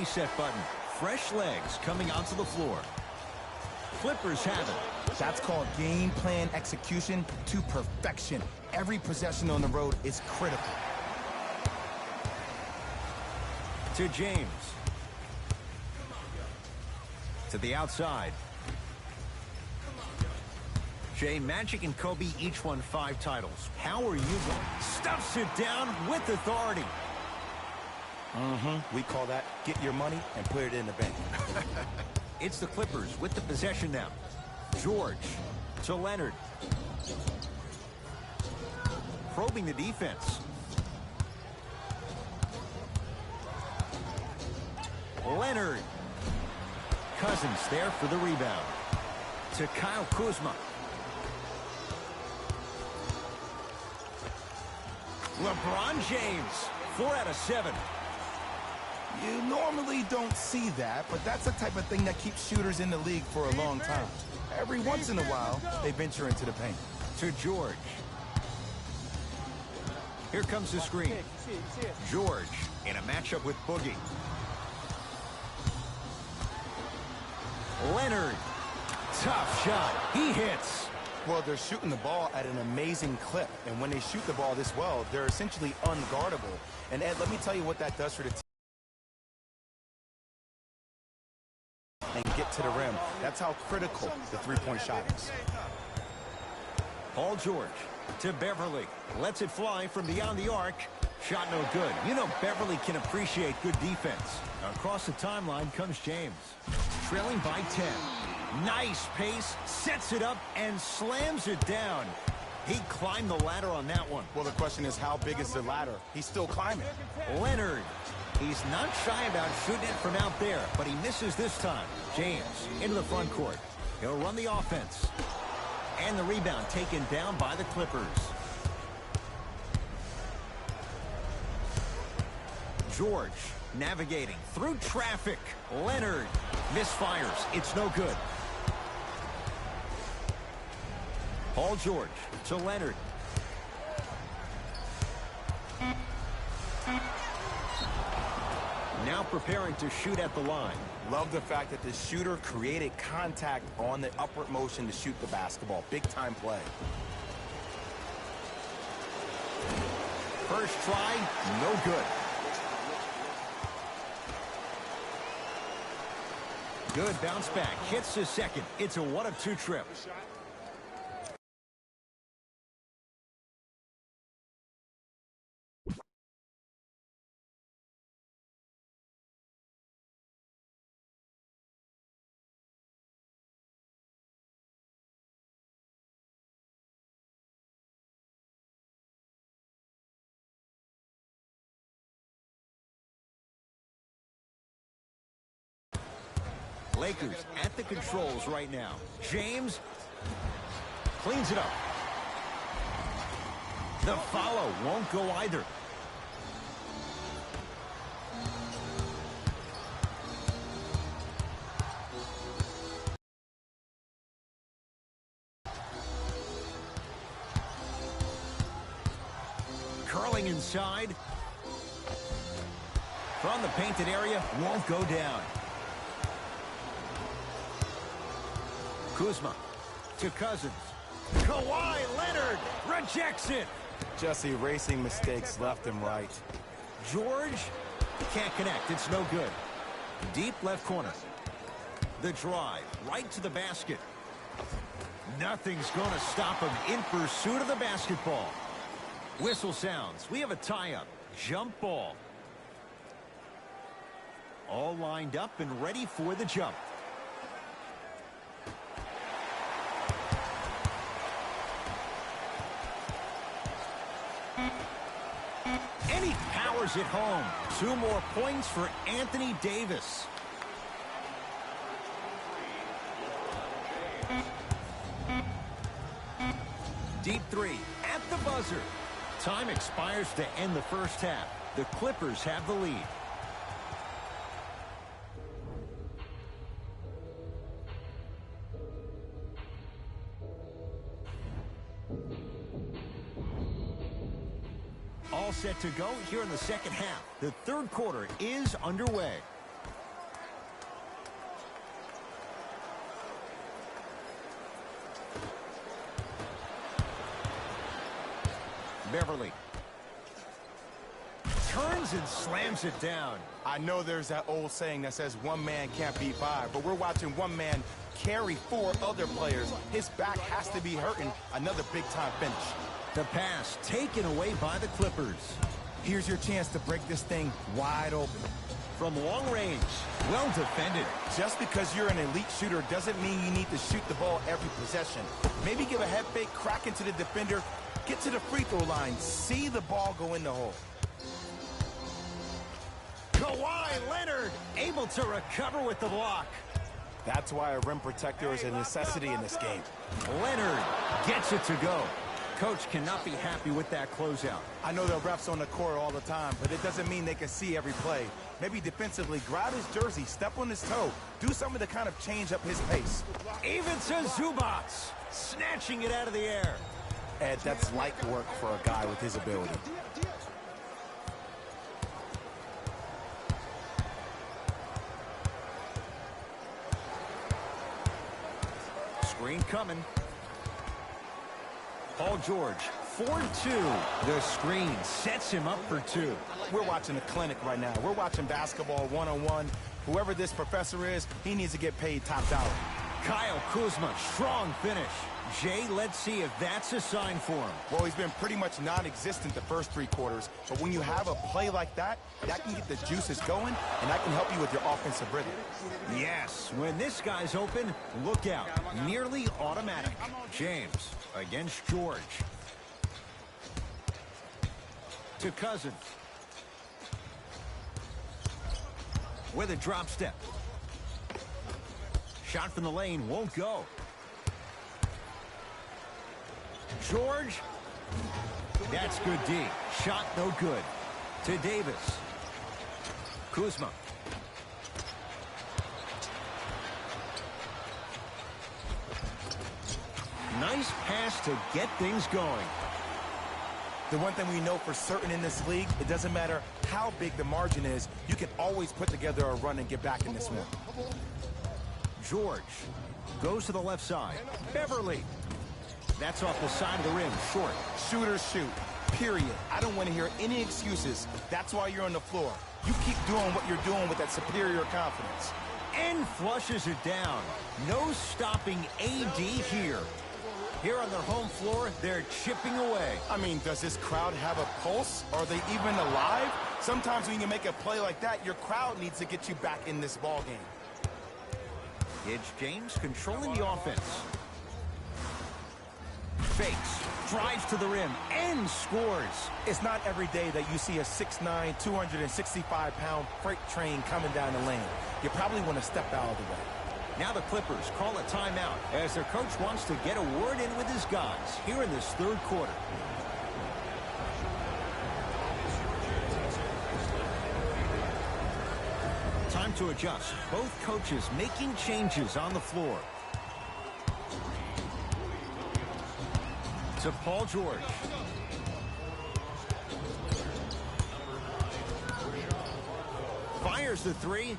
reset button. Fresh legs coming onto the floor. Clippers have it. That's called game plan execution to perfection. Every possession on the road is critical. To James. To the outside. Jay, Magic and Kobe each won 5 titles. How are you going? Stuffs it down with authority. We call that get your money and put it in the bank. It's the Clippers with the possession now. George to Leonard. Probing the defense. Leonard. Cousins there for the rebound. To Kyle Kuzma. LeBron James. 4 out of 7. You normally don't see that, but that's the type of thing that keeps shooters in the league for a long time. Every once in a while, they venture into the paint. To George. Here comes the screen. George in a matchup with Boogie. Leonard. Tough shot. He hits. Well, they're shooting the ball at an amazing clip, and when they shoot the ball this well, they're essentially unguardable. And Ed, let me tell you what that does for the team. And get to the rim. That's how critical the three-point shot is. Paul George to Beverly. Lets it fly from beyond the arc. Shot no good. You know Beverly can appreciate good defense. Across the timeline comes James. Trailing by 10. Nice pace. Sets it up and slams it down. He climbed the ladder on that one. Well, the question is, how big is the ladder? He's still climbing. Leonard. He's not shy about shooting it from out there, but he misses this time. James into the front court. He'll run the offense. And the rebound taken down by the Clippers. George navigating through traffic. Leonard misfires. It's no good. Paul George to Leonard. Now preparing to shoot at the line. Love the fact that the shooter created contact on the upward motion to shoot the basketball. Big time play. First try, no good. Good bounce back. Hits his second. It's a 1 of 2 trip. Lakers at the controls right now. James cleans it up. The follow won't go either. Curling inside. From the painted area, won't go down. Kuzma to Cousins. Kawhi Leonard rejects it. Just erasing mistakes left and right. George can't connect. It's no good. Deep left corner. The drive right to the basket. Nothing's going to stop him in pursuit of the basketball. Whistle sounds. We have a tie-up. Jump ball. All lined up and ready for the jump. And he powers it home. 2 more points for Anthony Davis. Deep 3 at the buzzer. Time expires to end the first half. The Clippers have the lead. All set to go here in the second half. The third quarter is underway. Beverly. Turns and slams it down. I know there's that old saying that says one man can't beat five, but we're watching one man carry four other players. His back has to be hurting. Another big-time finish. The pass taken away by the Clippers. Here's your chance to break this thing wide open. From long range, well defended. Just because you're an elite shooter doesn't mean you need to shoot the ball every possession. Maybe give a head fake, crack into the defender, get to the free throw line, see the ball go in the hole. Kawhi Leonard able to recover with the block. That's why a rim protector is a necessity in this game. Leonard gets it to go. Coach cannot be happy with that closeout. I know the refs on the court all the time, but it doesn't mean they can see every play. Maybe defensively, grab his jersey, step on his toe, do something to kind of change up his pace. Even to Zubac, snatching it out of the air. Ed, that's light work for a guy with his ability. Screen coming. Paul George, 4-2. The screen sets him up for two. We're watching a clinic right now. We're watching basketball one-on-one. Whoever this professor is, he needs to get paid top dollar. Kyle Kuzma, strong finish. Jay, let's see if that's a sign for him. Well, he's been pretty much non-existent the first three quarters, but when you have a play like that, that can get the juices going, and that can help you with your offensive rhythm. Yes, when this guy's open, look out. Nearly automatic. James against George. To Cousins. With a drop step. Shot from the lane won't go. George. That's good D. Shot no good. To Davis. Kuzma. Nice pass to get things going. The one thing we know for certain in this league, it doesn't matter how big the margin is, you can always put together a run and get back in this one. George goes to the left side. Beverly. That's off the side of the rim, short. Shooters shoot, period. I don't want to hear any excuses. That's why you're on the floor. You keep doing what you're doing with that superior confidence. And flushes it down. No stopping AD here. Here on their home floor, they're chipping away. I mean, does this crowd have a pulse? Are they even alive? Sometimes when you make a play like that, your crowd needs to get you back in this ball game. It's James controlling the offense. Fakes, drives to the rim, and scores. It's not every day that you see a 6'9", 265-pound freight train coming down the lane. You probably want to step out of the way. Now the Clippers call a timeout as their coach wants to get a word in with his guys here in this third quarter. Time to adjust. Both coaches making changes on the floor. To Paul George. Fires the three.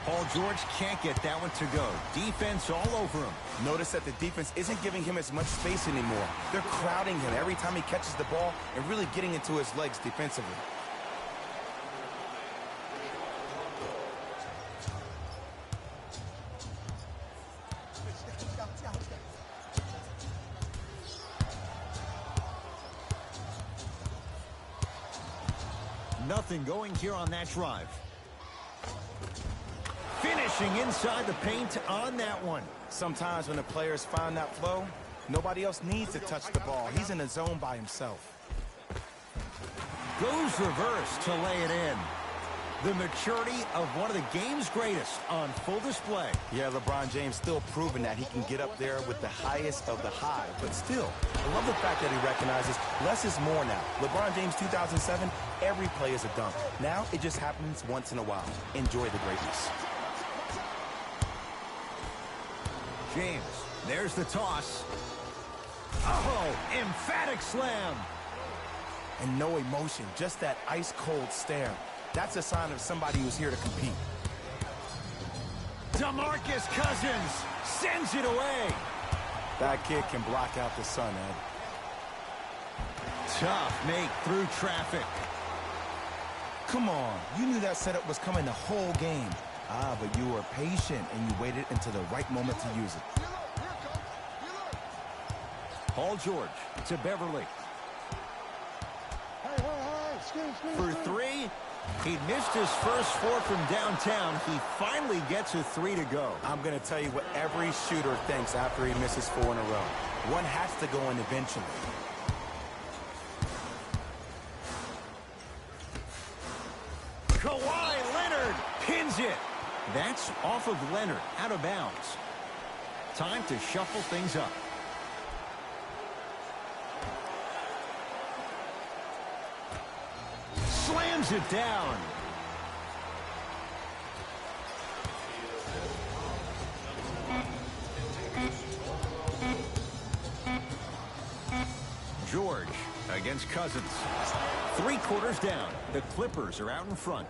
Paul George can't get that one to go. Defense all over him. Notice that the defense isn't giving him as much space anymore. They're crowding him every time he catches the ball and really getting into his legs defensively. Nothing going here on that drive. Finishing inside the paint on that one. Sometimes when the players find that flow, nobody else needs to touch the ball. He's in the zone by himself. Goes reverse to lay it in. The maturity of one of the game's greatest on full display. Yeah, LeBron James still proving that he can get up there with the highest of the high. But still, I love the fact that he recognizes less is more now. LeBron James 2007, every play is a dunk. Now it just happens once in a while. Enjoy the greatness. James, there's the toss. Oh, emphatic slam. And no emotion, just that ice-cold stare. That's a sign of somebody who's here to compete. DeMarcus Cousins sends it away. That kid can block out the sun, Ed. Tough make through traffic. Come on, you knew that setup was coming the whole game. But you were patient and you waited until the right moment to use it. Paul George to Beverly. For three, he missed his first four from downtown. He finally gets a three to go. I'm going to tell you what every shooter thinks after he misses four in a row. One has to go in eventually. Kawhi Leonard pins it. That's off of Leonard, out of bounds. Time to shuffle things up. Slams it down. George against Cousins. 3 quarters down. The Clippers are out in front.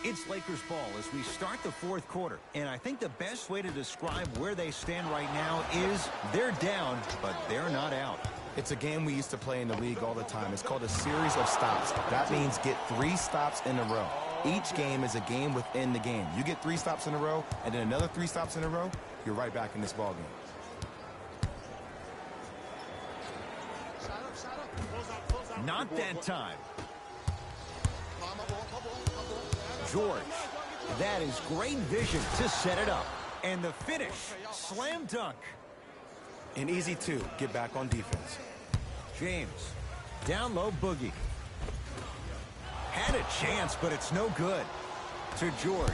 It's Lakers ball as we start the 4th quarter. And I think the best way to describe where they stand right now is they're down, but they're not out. It's a game we used to play in the league all the time. It's called a series of stops. That means get 3 stops in a row. Each game is a game within the game. You get 3 stops in a row, and then another 3 stops in a row, you're right back in this ball game. Not that time. George. That is great vision to set it up. And the finish, slam dunk. And easy, too. Get back on defense. James. Down low boogie. Had a chance, but it's no good. To George.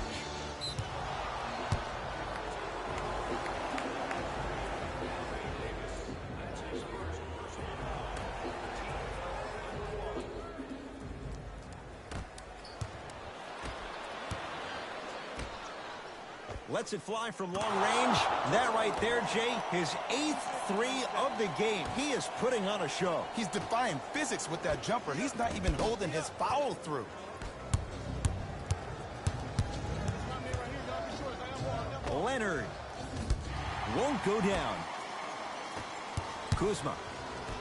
Lets it fly from long range. That right there, Jay, his 8th three of the game. He is putting on a show. He's defying physics with that jumper. He's not even holding his foul through. Leonard won't go down. Kuzma.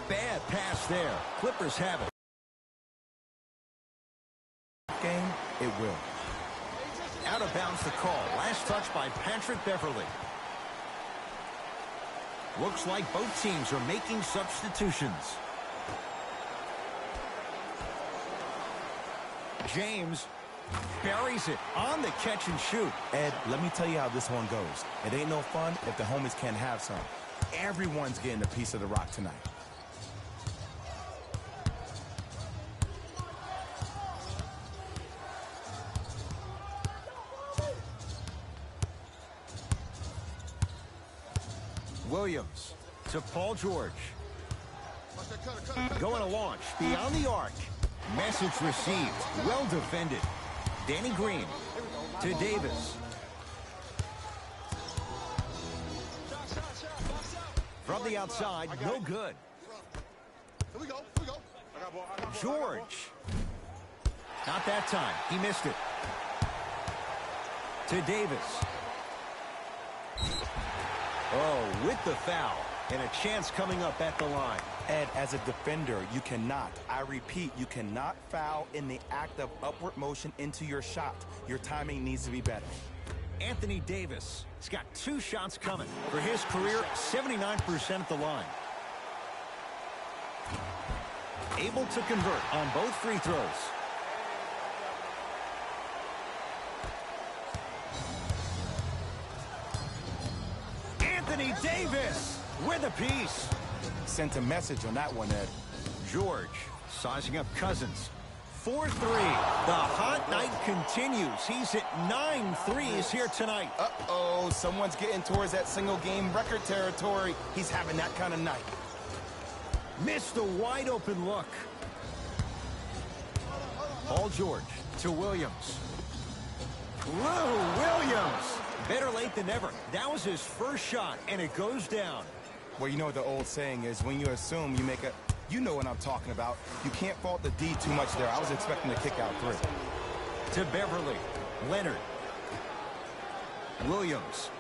Bad pass there. Clippers have it. Game, it will. Out of bounds the call. Last touch by Patrick Beverly. Looks like both teams are making substitutions. James buries it on the catch and shoot. Ed, let me tell you how this one goes. It ain't no fun if the homies can't have some. Everyone's getting a piece of the rock tonight. Williams to Paul George. Going to launch beyond the arc. Message received. Well defended. Danny Green to Davis. From the outside, no good. George. Not that time. He missed it. To Davis. Oh, with the foul. And a chance coming up at the line. Ed, as a defender, you cannot, I repeat, you cannot foul in the act of upward motion into your shot. Your timing needs to be better. Anthony Davis has got 2 shots coming. For his career, 79% at the line. Able to convert on both free throws. Anthony Davis with a piece. Sent a message on that one, Ed. George sizing up Cousins. 4-3. The hot night continues. He's hit 9 threes here tonight. Uh-oh, someone's getting towards that single-game record territory. He's having that kind of night. Missed a wide-open look. Paul George to Williams. Lou Williams. Better late than never. That was his first shot, and it goes down. Well, you know what the old saying is, when you assume, you make a... You know what I'm talking about. You can't fault the D too much there. I was expecting to kick out 3. To Beverly. Leonard. Williams.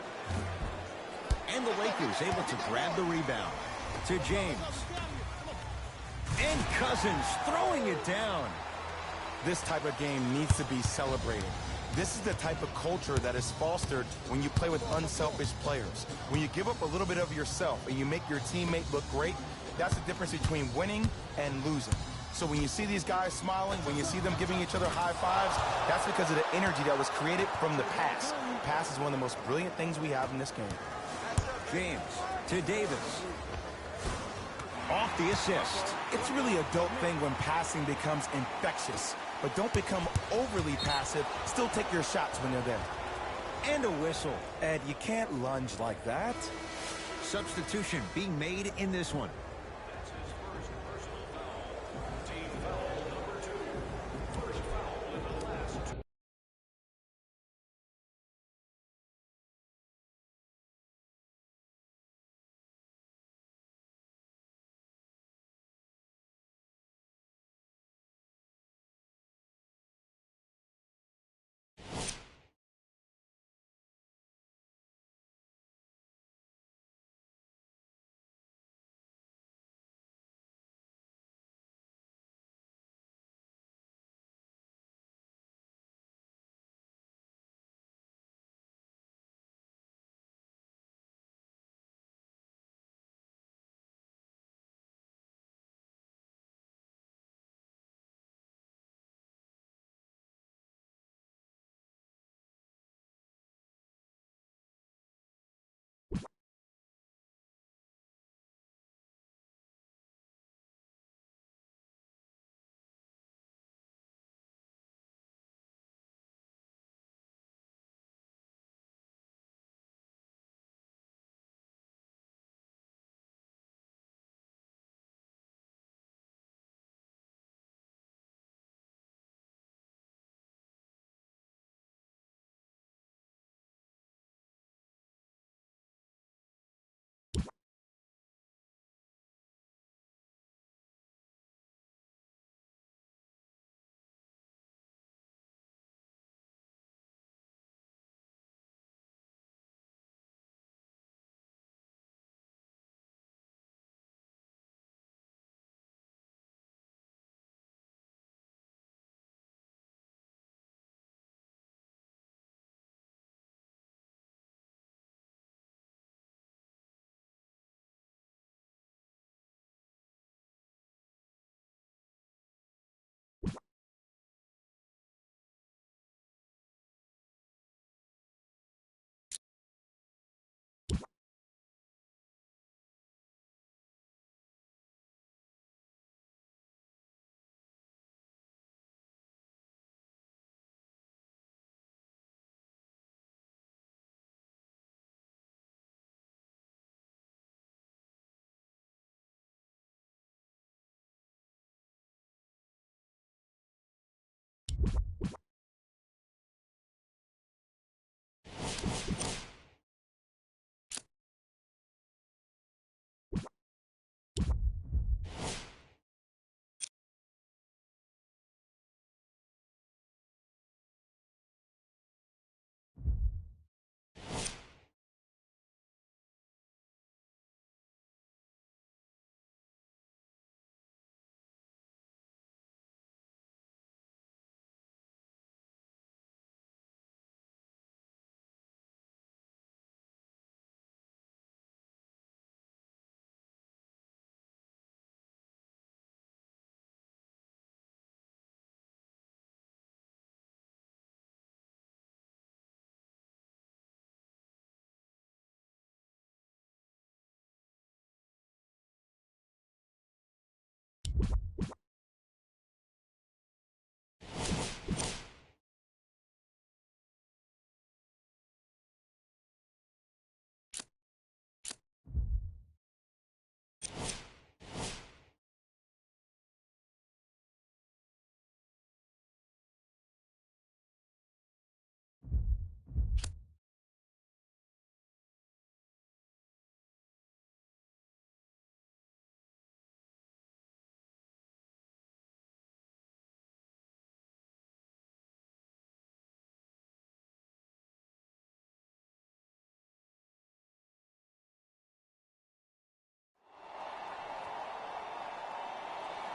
And the Lakers able to grab the rebound. To James. And Cousins throwing it down. This type of game needs to be celebrated. This is the type of culture that is fostered when you play with unselfish players. When you give up a little bit of yourself and you make your teammate look great, that's the difference between winning and losing. So when you see these guys smiling, when you see them giving each other high fives, that's because of the energy that was created from the pass. Pass is one of the most brilliant things we have in this game. James to Davis. Off the assist. It's really a dope thing when passing becomes infectious. But don't become overly passive. Still take your shots when they're there. And a whistle. Ed, you can't lunge like that. Substitution being made in this one.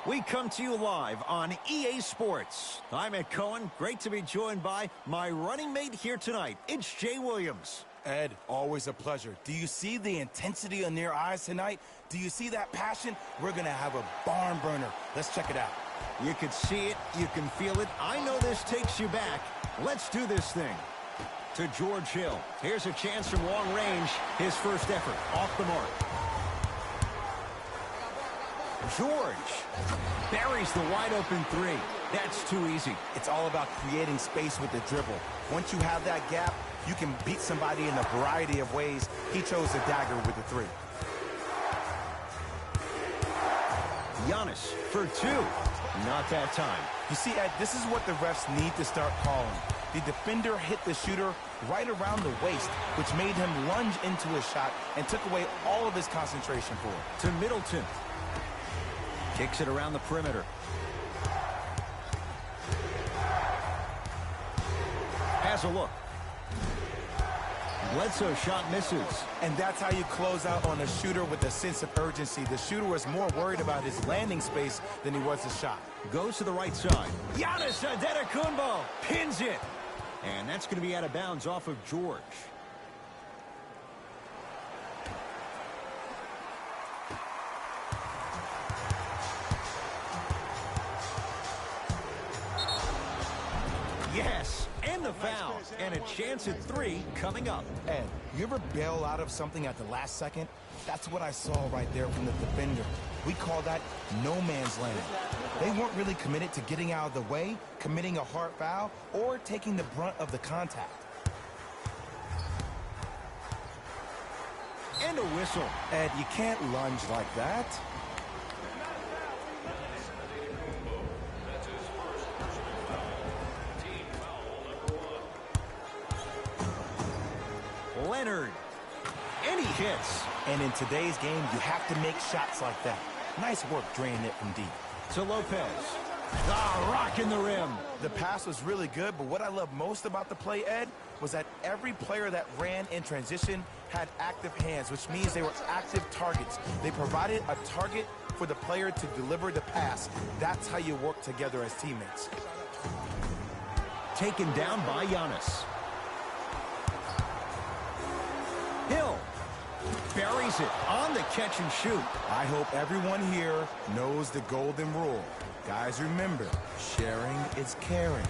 We come to you live on EA Sports. I'm Ed Cohen. Great to be joined by my running mate here tonight. It's Jay Williams. Ed, always a pleasure. Do you see the intensity in their eyes tonight? Do you see that passion? We're going to have a barn burner. Let's check it out. You can see it. You can feel it. I know this takes you back. Let's do this thing. To George Hill. Here's a chance from long range. His first effort off the mark. George buries the wide-open three. That's too easy. It's all about creating space with the dribble. Once you have that gap, you can beat somebody in a variety of ways. He chose the dagger with the three. Giannis for two. Not that time. You see, Ed, this is what the refs need to start calling. The defender hit the shooter right around the waist, which made him lunge into his shot and took away all of his concentration for it. To Middleton. Kicks it around the perimeter. Has a look. Bledsoe's shot misses. And that's how you close out on a shooter with a sense of urgency. The shooter was more worried about his landing space than he was his shot. Goes to the right side. Giannis Antetokounmpo pins it. And that's going to be out of bounds off of George. Yes, and the foul, and a chance at three coming up. Ed, you ever bail out of something at the last second? That's what I saw right there from the defender. We call that no man's land. They weren't really committed to getting out of the way, committing a hard foul, or taking the brunt of the contact. And a whistle. Ed, you can't lunge like that. Leonard. And he hits. And in today's game, you have to make shots like that. Nice work draining it from deep. To Lopez. Ah, rocking the rim. The pass was really good, but what I love most about the play, Ed, was that every player that ran in transition had active hands, which means they were active targets. They provided a target for the player to deliver the pass. That's how you work together as teammates. Taken down by Giannis. Hill buries it on the catch and shoot. I hope everyone here knows the golden rule. Guys, remember, sharing is caring.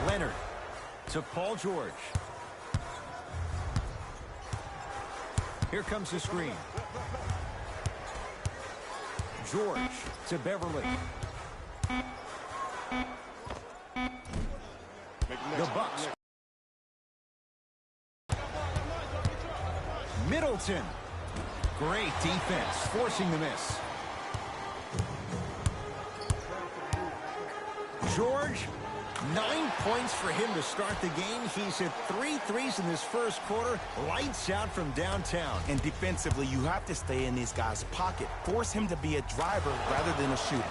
Leonard to Paul George. Here comes the screen. George to Beverly. The Bucks. Middleton. Great defense, forcing the miss. George, 9 points for him to start the game. He's hit 3 threes in this first quarter. Lights out from downtown. And defensively, you have to stay in these guys' pocket. Force him to be a driver rather than a shooter.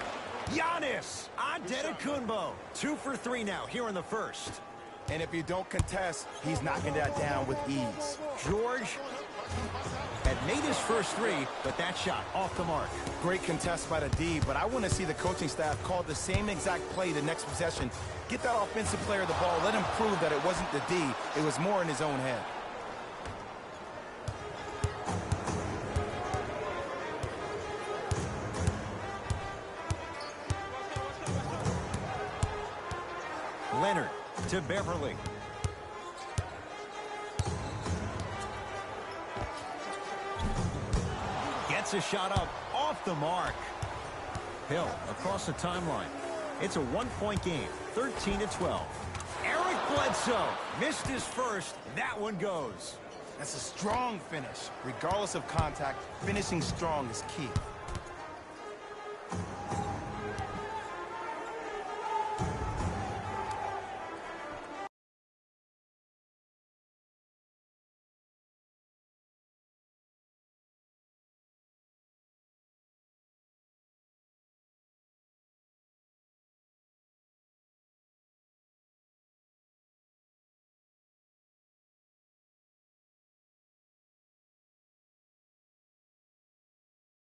Giannis Antetokounmpo. 2 for 3 now here in the first. And if you don't contest, he's knocking that down with ease. George had made his first three, but that shot off the mark. Great contest by the D, but I want to see the coaching staff call the same exact play the next possession. Get that offensive player the ball. Let him prove that it wasn't the D. It was more in his own head. Leonard to Beverly. Gets a shot up off the mark. Hill across the timeline. It's a 1-point game, 13-12. Eric Bledsoe missed his first. That one goes. That's a strong finish. Regardless of contact, finishing strong is key.